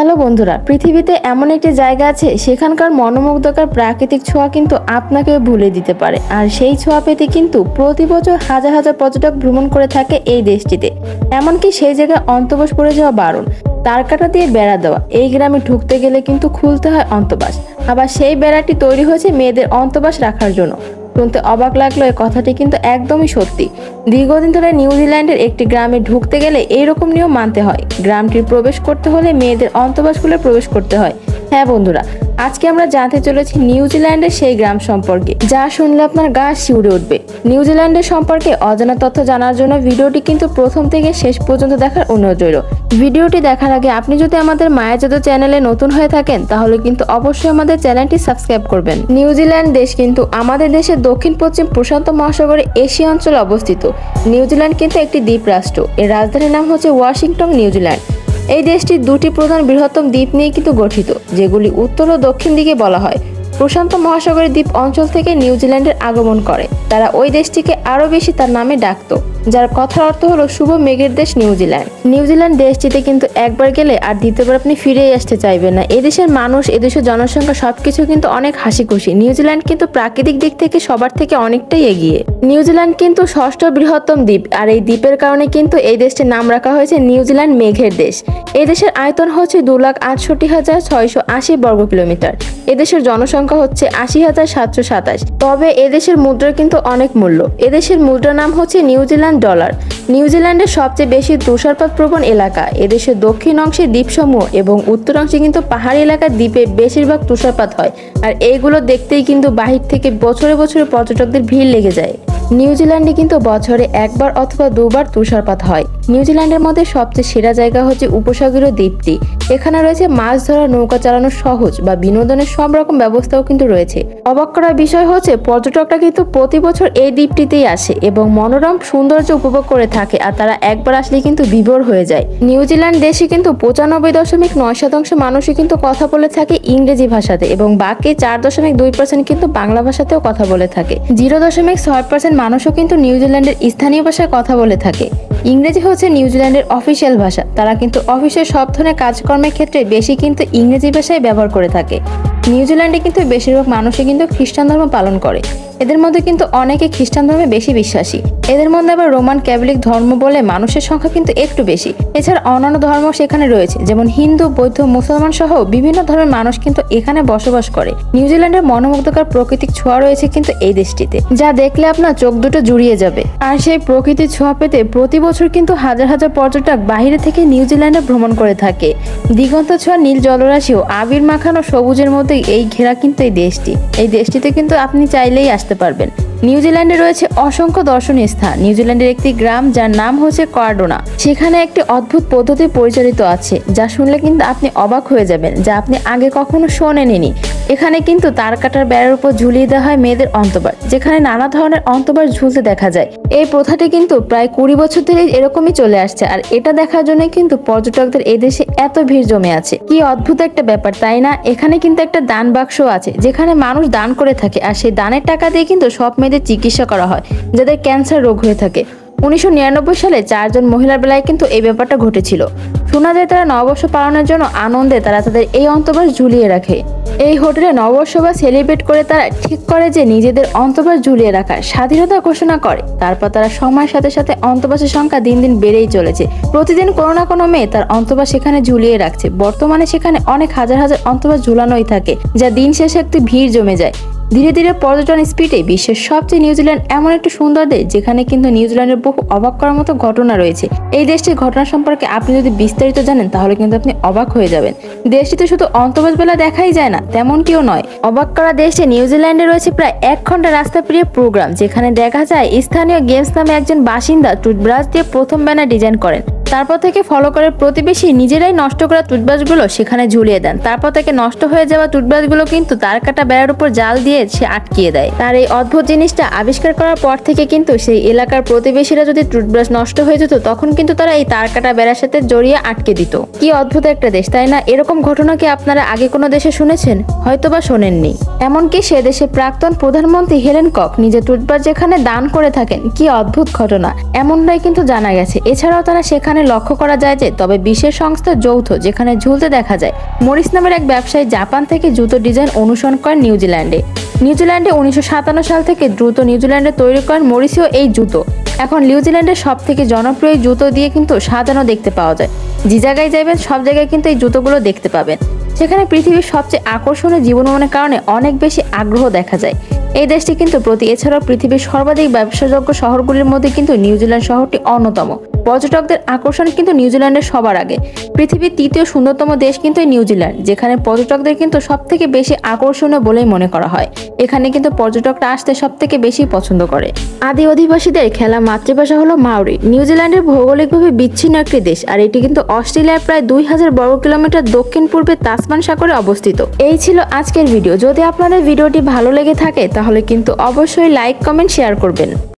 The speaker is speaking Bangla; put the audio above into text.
হ্যালো বন্ধুরা, পৃথিবীতে এমন একটি জায়গা আছে সেখানকার মনোমুগ্ধকর প্রাকৃতিক ছোঁয়া কিন্তু আপনাকে ভুলে দিতে পারে। আর সেই ছোঁয়া পেতে কিন্তু প্রতি বছর হাজার হাজার পর্যটক ভ্রমণ করে থাকে এই দেশটিতে। এমনকি সেই জায়গায় অন্তর্বাস পড়ে যাওয়া বারণ, তার কাটা দিয়ে বেড়া দেওয়া। এই গ্রামে ঢুকতে গেলে কিন্তু খুলতে হয় অন্তর্বাস। আবার সেই বেড়াটি তৈরি হয়েছে মেয়েদের অন্তর্বাস রাখার জন্য। শুনতে অবাক লাগলো, এই কথাটি কিন্তু একদমই সত্যি। দীর্ঘদিন ধরে নিউজিল্যান্ডের একটি গ্রামে ঢুকতে গেলে এইরকম নিয়ম মানতে হয়। গ্রামটির প্রবেশ করতে হলে মেয়েদের অন্তর্বাস খুলে প্রবেশ করতে হয়। হ্যাঁ বন্ধুরা, আজকে আমরা জানতে চলেছি নিউজিল্যান্ডের সেই গ্রাম সম্পর্কে, যা শুনলে আপনার গা শিউরে উঠবে। নিউজিল্যান্ডের সম্পর্কে অজানা তথ্য জানার জন্য ভিডিওটি কিন্তু প্রথম থেকে শেষ পর্যন্ত দেখার অনুরোধ রইল। ভিডিওটি দেখার আগে আপনি যদি আমাদের মায়া জাদু চ্যানেলে নতুন হয়ে থাকেন তাহলে কিন্তু অবশ্যই আমাদের চ্যানেলটি সাবস্ক্রাইব করবেন। নিউজিল্যান্ড দেশ কিন্তু আমাদের দেশের দক্ষিণ পশ্চিম প্রশান্ত মহাসাগরে এশিয়া অঞ্চলে অবস্থিত। নিউজিল্যান্ড কিন্তু একটি দ্বীপ রাষ্ট্র। এর রাজধানীর নাম হচ্ছে ওয়াশিংটন, নিউজিল্যান্ড। এই দেশটি দুটি প্রধান বৃহত্তম দ্বীপ নিয়ে কিন্তু গঠিত, যেগুলি উত্তর ও দক্ষিণ দিকে বলা হয়। প্রশান্ত মহাসাগরের দ্বীপ অঞ্চল থেকে নিউজিল্যান্ডের আগমন করে তারা ওই দেশটিকে আরো বেশি তার নামে ডাকতো, যার কথার অর্থ হলো শুভ মেঘের দেশ নিউজিল্যান্ড। নিউজিল্যান্ড দেশটিতে কিন্তু একবার গেলে আর দ্বিতীয়বার আপনি ফিরেই আসতে চাইবেন না। এদেশের মানুষ, এদেশের জনসংখ্যা সবকিছু কিন্তু অনেক হাসি খুশি। নিউজিল্যান্ড কিন্তু প্রাকৃতিক দিক থেকে সবার থেকে অনেকটাই এগিয়ে। নিউজিল্যান্ড কিন্তু ষষ্ঠ বৃহত্তম দ্বীপ, আর এই দ্বীপের কারণে কিন্তু এই দেশটির নাম রাখা হয়েছে নিউজিল্যান্ড মেঘের দেশ। এই দেশের আয়তন হচ্ছে 2,68,680 বর্গ কিলোমিটার। এদেশের জনসংখ্যা হচ্ছে 80,727। তবে এদেশের মুদ্রা কিন্তু অনেক মূল্য। এদেশের মুদ্রার নাম হচ্ছে নিউজিল্যান্ড ডলার। নিউজিল্যান্ডের সবচেয়ে বেশি তুষারপাত প্রবণ এলাকা এদেশের দক্ষিণ অংশে দ্বীপসমূহ এবং উত্তর অংশে কিন্তু পাহাড়ি এলাকার দ্বীপে বেশিরভাগ তুষারপাত হয়। আর এইগুলো দেখতেই কিন্তু বাহির থেকে বছরে বছরে পর্যটকদের ভিড় লেগে যায়। নিউজিল্যান্ডে কিন্তু বছরে একবার অথবা দুবার তুষারপাত হয়। নিউজিল্যান্ডের মধ্যে সবচেয়ে সেরা জায়গা হচ্ছে উপসাগরীয় দ্বীপটি। এখানে রয়েছে মাছ ধরা, নৌকা চালানো সহজ বা বিনোদনের সব রকম ব্যবস্থাও কিন্তু রয়েছে। অবাক করার বিষয় হচ্ছে পর্যটকরা কিন্তু প্রতি বছর এই দ্বীপটিতেই আসে এবং মনোরম সৌন্দর্য উপভোগ করে থাকে, আর তারা একবার আসলে কিন্তু বিভোর হয়ে যায়। নিউজিল্যান্ড দেশে কিন্তু 95.9% মানুষই কিন্তু কথা বলে থাকে ইংরেজি ভাষাতে এবং বাকি 4.2% কিন্তু বাংলা ভাষাতেও কথা বলে থাকে। 0.6% মানুষও কিন্তু নিউজিল্যান্ডের স্থানীয় ভাষায় কথা বলে থাকে। ইংরেজি হচ্ছে নিউজিল্যান্ডের অফিসিয়াল ভাষা। তারা কিন্তু অফিসের সব ধরনের কাজকর্মের ক্ষেত্রে বেশি কিন্তু ইংরেজি ভাষায় ব্যবহার করে থাকে। নিউজিল্যান্ডে কিন্তু বেশিরভাগ মানুষই কিন্তু খ্রিস্টান ধর্ম পালন করে। এদের মধ্যে কিন্তু অনেকে খ্রিস্টান ধর্মে বেশি বিশ্বাসী। এদের মধ্যে আবার রোমান ক্যাথলিক ধর্ম বলে মানুষের সংখ্যা কিন্তু একটু বেশি। এছাড়া অন্যান্য ধর্ম সেখানে রয়েছে, যেমন হিন্দু, বৌদ্ধ, মুসলমান সহ বিভিন্ন ধর্মের মানুষ কিন্তু এখানে বসবাস করে। নিউজিল্যান্ডের মনোমুগ্ধকর প্রাকৃতিক ছোঁয়া রয়েছে কিন্তু এই দেশটিতে, যা দেখলে আপনার চোখ দুটো জুড়িয়ে যাবে। আর সেই প্রকৃতির ছোঁয়া পেতে প্রতি বছর কিন্তু হাজার হাজার পর্যটক বাইরে থেকে নিউজিল্যান্ডে ভ্রমণ করে থাকে। দিগন্ত ছোঁয়া নীল জলরাশি ও আবির মাখানো সবুজের মধ্যে এই ঘেরা কিন্তু এই দেশটি। এই দেশটিতে কিন্তু আপনি চাইলেই আসতে পারবেন। নিউজিল্যান্ডে রয়েছে অসংখ্য দর্শনীয় স্থান। নিউজিল্যান্ডের একটি গ্রাম যার নাম হচ্ছে কার্ডোনা, সেখানে একটি অদ্ভুত পদ্ধতি পরিচালিত আছে যা শুনলে কিন্তু আপনি অবাক হয়ে যাবেন, যা আপনি আগে কখনো শোনেননি। এখানে কিন্তু তার কাটার বেড়ার উপর ঝুলিয়ে দেওয়া হয় মেয়েদের অন্তর্বাস, যেখানে নানা ধরনের অন্তর্বাস ঝুলতে দেখা যায়। এই প্রথাটি কিন্তু প্রায় 20 বছর ধরে এরকমই চলে আসছে, আর এটা দেখার জন্য কিন্তু পর্যটকদের এই দেশে এত ভিড় জমে আছে। কি অদ্ভুত একটা ব্যাপার, তাই না? এখানে কিন্তু একটা দান বাক্স আছে যেখানে মানুষ দান করে থাকে, আর সেই দানের টাকা দিয়ে কিন্তু সব মেয়েদের চিকিৎসা করা হয় যাদের ক্যান্সার রোগ হয়ে থাকে। 1999 সালে 4 জন মহিলার বেলায় কিন্তু এই ব্যাপারটা ঘটেছিল। শোনা যায় তারা নববর্ষ পালনের জন্য আনন্দে তারা তাদের এই অন্তর্বাস ঝুলিয়ে রাখে। এই হোটেলে নববর্ষ বা সেলিব্রেট করে তারা ঠিক করে যে নিজেদের অন্তর্বাস ঝুলিয়ে রাখার স্বাধীনতা ঘোষণা করে। তারপর তারা সময়ের সাথে সাথে অন্তর্বাসের সংখ্যা দিন দিন বেড়েই চলেছে। প্রতিদিন কোনো না কোনো মেয়ে তার অন্তর্বাস সেখানে ঝুলিয়ে রাখছে। বর্তমানে সেখানে অনেক হাজার হাজার অন্তর্বাস ঝুলানোই থাকে, যা দিন শেষে একটি ভিড় জমে যায়। ধীরে ধীরে পর্যটন স্পিডে বিশ্বের সবচেয়ে নিউজিল্যান্ড এমন একটি সুন্দর দেশ যেখানে কিন্তু নিউজিল্যান্ডের বহু অবাক করার মতো ঘটনা রয়েছে। এই দেশটির ঘটনা সম্পর্কে আপনি যদি বিস্তারিত জানেন তাহলে কিন্তু আপনি অবাক হয়ে যাবেন। দেশটিতে শুধু অন্তর্বাস বেলা দেখাই যায় না, তেমনটিও নয়। অবাক করা দেশে নিউজিল্যান্ডে রয়েছে প্রায় 1 ঘন্টা রাস্তা প্রিয় প্রোগ্রাম, যেখানে দেখা যায় স্থানীয় গেমস নামে একজন বাসিন্দা টুথব্রাশ দিয়ে প্রথম ব্যানার ডিজাইন করেন। তারপর থেকে ফলো করে প্রতিবেশী নিজেরাই নষ্ট করা টুথব্রাশগুলো সেখানে ঝুলিয়ে দেন। তারপর থেকে নষ্ট হয়ে যাওয়া টুথব্রাশগুলো কিন্তু তার কাটা বেড়ার উপর জাল দিয়ে নিয়ে সে আটকিয়ে দেয়। তার এই অদ্ভুত জিনিসটা আবিষ্কার করার পর থেকে কিন্তু সেই এলাকার প্রতিবেশীরা যদি টুথব্রাশ নষ্ট হয়ে যেত তখন কিন্তু তারা এই তার কাটা বেড়ার সাথে জড়িয়ে আটকে দিত। কি অদ্ভুত একটা দেশ, তাই না? এরকম ঘটনা কি আপনারা আগে কোনো দেশে শুনেছেন? হয়তোবা শোনেননি। এমনকি সে দেশে প্রাক্তন প্রধানমন্ত্রী হেলেন কক নিজের টুথব্রাশ যেখানে দান করে থাকেন। কি অদ্ভুত ঘটনা, এমনটাই কিন্তু জানা গেছে। এছাড়াও তারা সেখানে লক্ষ্য করা যায় যে তবে বিশেষ সংস্থা যৌথ যেখানে ঝুলতে দেখা যায়। মরিস নামের এক ব্যবসায়ী জাপান থেকে জুতো ডিজাইন অনুসরণ করেন নিউজিল্যান্ডে। 1957 সাল থেকে দ্রুত নিউজিল্যান্ডে তৈরি করেন মরিসিও এই জুতো। এখন নিউজিল্যান্ডের সব থেকে জনপ্রিয় জুতো দিয়ে কিন্তু সাজানো দেখতে পাওয়া যায়। যে জায়গায় যাবেন সব জায়গায় কিন্তু এই জুতোগুলো দেখতে পাবেন। সেখানে পৃথিবীর সবচেয়ে আকর্ষণীয় জীবনমানের কারণে অনেক বেশি আগ্রহ দেখা যায়। এই দেশটি কিন্তু এছাড়াও পৃথিবীর সর্বাধিক ব্যবসাযোগ্য শহরগুলির মধ্যে কিন্তু নিউজিল্যান্ড শহরটি অন্যতম। পর্যটকদের আকর্ষণ কিন্তু নিউজিল্যান্ডের সবার আগে। পৃথিবীর তৃতীয় সুন্দরতম দেশ কিন্তু এই নিউজিল্যান্ড, যেখানে পর্যটকদের কিন্তু সব থেকে বেশি আকর্ষণীয় বলেই মনে করা হয়। এখানে কিন্তু পর্যটকরা আসতে সব থেকে বেশি পছন্দ করে। আদি অধিবাসীদের খেলা মাতৃভাষা হলো মাওরি। নিউজিল্যান্ডের ভৌগোলিকভাবে বিচ্ছিন্ন একটি দেশ, আর এটি কিন্তু অস্ট্রেলিয়ার প্রায় 2000 বর্গ কিলোমিটার দক্ষিণ পূর্বে তাসমান সাগরে অবস্থিত। এই ছিল আজকের ভিডিও। যদি আপনাদের ভিডিওটি ভালো লেগে থাকে তাহলে কিন্তু অবশ্যই লাইক, কমেন্ট, শেয়ার করবেন।